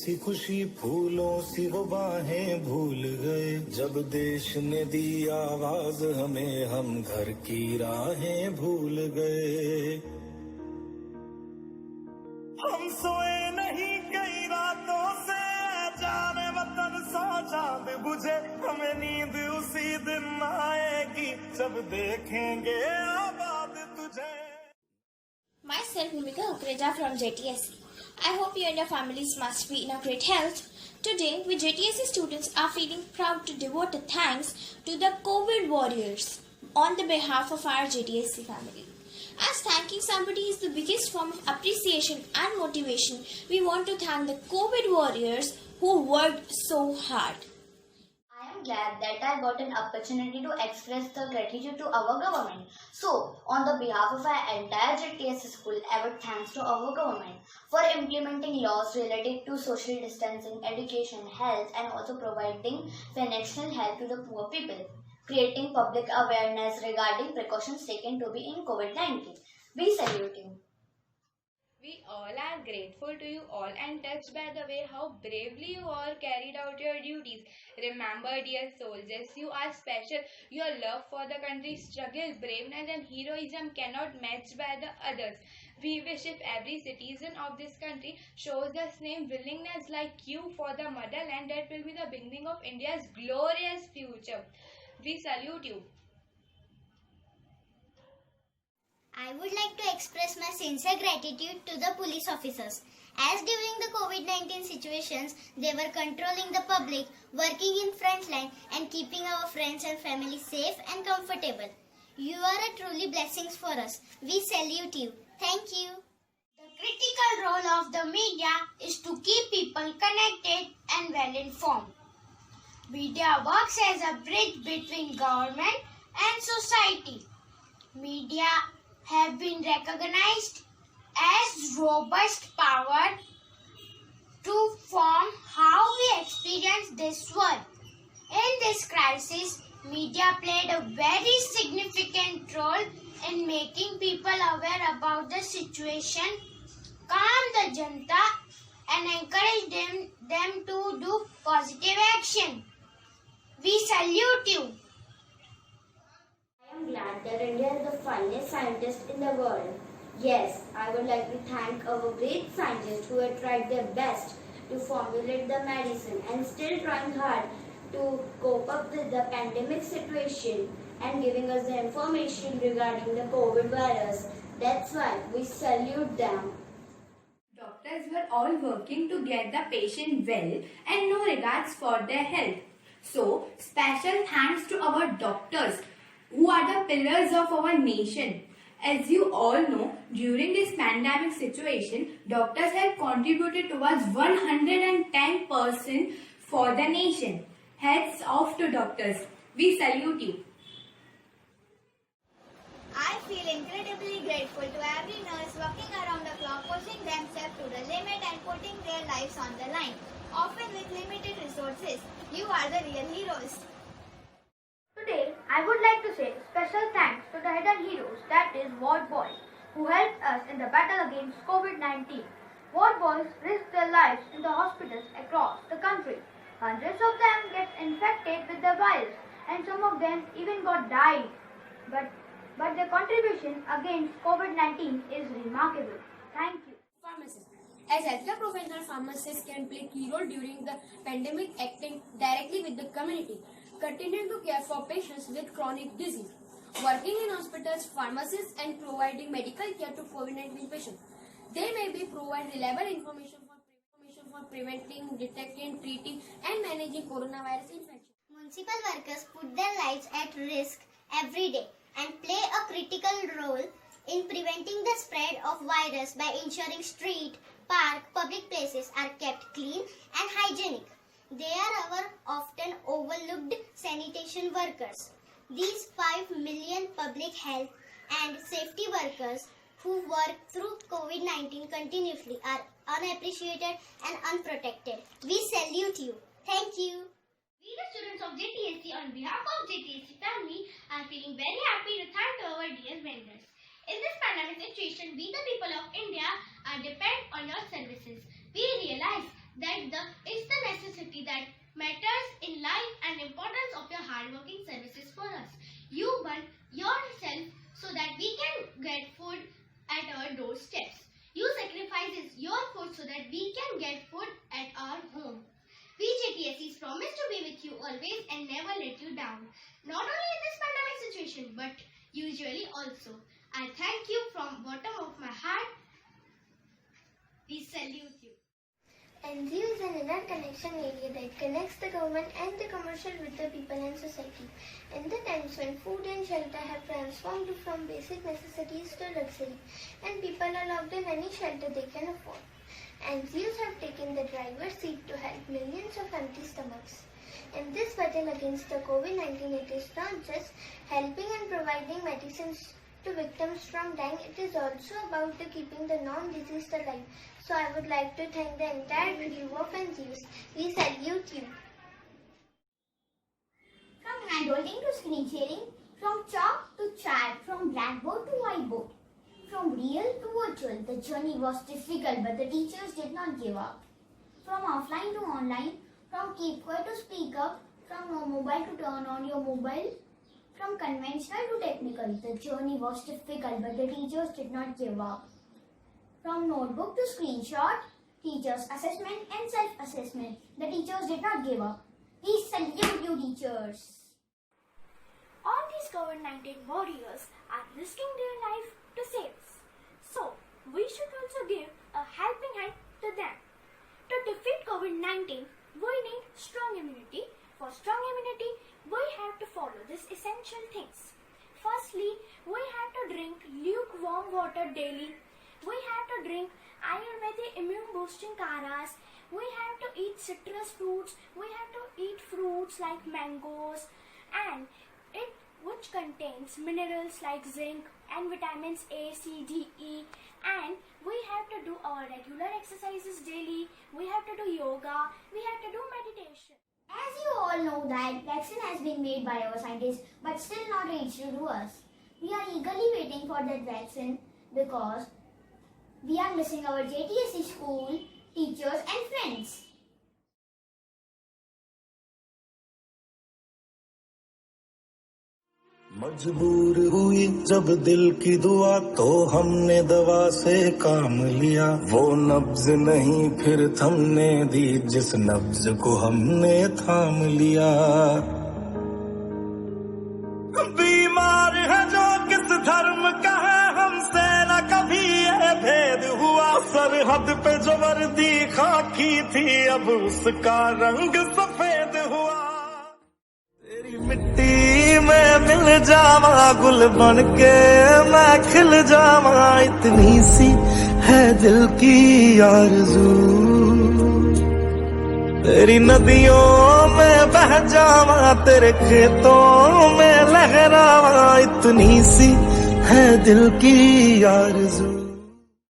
सी खुशी फूलों सी वो बाहें भूल गए, जब देश ने दी आवाज हमें हम घर की राहें भूल गए। हम सोए नहीं कई रातों से, जाने वतन सौ चांद बुझे, हमें नींद उसी दिन आएगी जब देखेंगे आबाद तुझे। Myself, Nimika Ukreja from JTSC. I hope you and your families must be in a great health. Today, we JTSC students are feeling proud to devote a thanks to the COVID warriors on the behalf of our JTSC family. As thanking somebody is the biggest form of appreciation and motivation, we want to thank the COVID warriors who worked so hard. I am glad that I got an opportunity to express the gratitude to our government. So, on the behalf of our entire JTS school, I would thanks to our government for implementing laws related to social distancing, education, health, and also providing financial help to the poor people, creating public awareness regarding precautions taken to be in COVID-19. We salute you. We all are grateful to you all and touched by the way how bravely you all carried out your duties. Remember, dear soldiers, you are special. Your love for the country, struggle, braveness and heroism cannot match by the others. We wish if every citizen of this country shows the same willingness like you for the motherland, that will be the beginning of India's glorious future. We salute you. I would like to express my sincere gratitude to the police officers, as during the COVID-19 situations, they were controlling the public, working in front line and keeping our friends and family safe and comfortable. You are a truly blessings for us. We salute you. Thank you. The critical role of the media is to keep people connected and well informed. Media works as a bridge between government and society. Media have been recognized as robust power to form how we experience this world. In this crisis, media played a very significant role in making people aware about the situation, calm the janta, and encourage them to do positive action. We salute you. I am glad that India is the finest scientist in the world. Yes, I would like to thank our great scientists who have tried their best to formulate the medicine and still trying hard to cope up with the pandemic situation and giving us the information regarding the COVID virus. That's why we salute them. Doctors were all working to get the patient well and no regards for their health. So, special thanks to our doctors who are the pillars of our nation. As you all know, during this pandemic situation, doctors have contributed towards 110% for the nation. Hats off to doctors. We salute you. I feel incredibly grateful to every nurse working around the clock, pushing themselves to the limit and putting their lives on the line. Often with limited resources, you are the real heroes. Today, I would like to say special thanks to the hidden heroes, that is ward boys, who helped us in the battle against COVID-19. Ward boys risked their lives in the hospitals across the country. Hundreds of them get infected with the virus and some of them even got died. But their contribution against COVID-19 is remarkable. Thank you. Pharmacists. As healthcare professionals, pharmacists can play key role during the pandemic, acting directly with the community, continuing to care for patients with chronic disease, working in hospitals, pharmacies, and providing medical care to COVID-19 patients. They may be provide reliable information for preventing, detecting, treating, and managing coronavirus infection. Municipal workers put their lives at risk every day and play a critical role in preventing the spread of virus by ensuring street, park, public places are kept clean and hygienic. They are our often overlooked sanitation workers. These 5 million public health and safety workers who work through COVID-19 continuously are unappreciated and unprotected. We salute you. Thank you. We, the students of JTSC, on behalf of JTSC family, are feeling very happy to thank our dear vendors. In this pandemic situation, we, the people of India, are depend on your services. We realize that it's the necessity that matters in life and importance of your hardworking services for us. You burn yourself so that we can get food at our doorsteps. You sacrifices your food so that we can get food at our home. We JTSEs promise to be with you always and never let you down. Not only in this pandemic situation, but usually also. I thank you from bottom of my heart. We salute you. NGO is an interconnection area that connects the government and the commercial with the people and society. In the times when food and shelter have transformed from basic necessities to luxury, and people are locked in any shelter they can afford, NGOs have taken the driver's seat to help millions of empty stomachs. In this battle against the COVID-19, it is not just helping and providing medicines to victims from dying, it is also about keeping the non-diseased alive. So I would like to thank the entire crew of NGOs. We salute you. From handholding to screen sharing, from chalk to chat, from blackboard to whiteboard, from real to virtual, the journey was difficult but the teachers did not give up. From offline to online, from keep quiet to speak up, from no mobile to turn on your mobile, from conventional to technical, the journey was difficult but the teachers did not give up. From notebook to screenshot, teachers' assessment and self-assessment, the teachers did not give up. We salute you, teachers. All these COVID-19 warriors are risking their life to save us. So, we should also give a helping hand to them. To defeat COVID-19, we need strong immunity. For strong immunity, we have to follow these essential things. Firstly, we have to drink lukewarm water daily. We have to drink Ayurvedic immune boosting karas. We have to eat citrus fruits. We have to eat fruits like mangoes and which contains minerals like zinc and vitamins A, C, D, E. And we have to do our regular exercises daily. We have to do yoga. We have to do meditation. As you all know that vaccine has been made by our scientists but still not reached to us. We are eagerly waiting for that vaccine because we are missing our JTSE school, teachers and friends. मजबूर हुई जब दिल की दुआ तो हमने दवा से काम लिया वो नब्ज नहीं फिर थमने दी जिस नब्ज को हमने थाम लिया बीमार है जो किस धर्म का है हमसे न कभी ये भेद हुआ सरहद पे जो वर्दी खाकी थी अब उसका रंग सफेद हुआ तेरी मिट्टी में मिल जावा गुल बन के मैं खिल जावा इतनी सी है दिल की आरज़ू तेरी नदियों में बह जावा तेरे खेतों में लहरावा इतनी सी है दिल की आरज़ू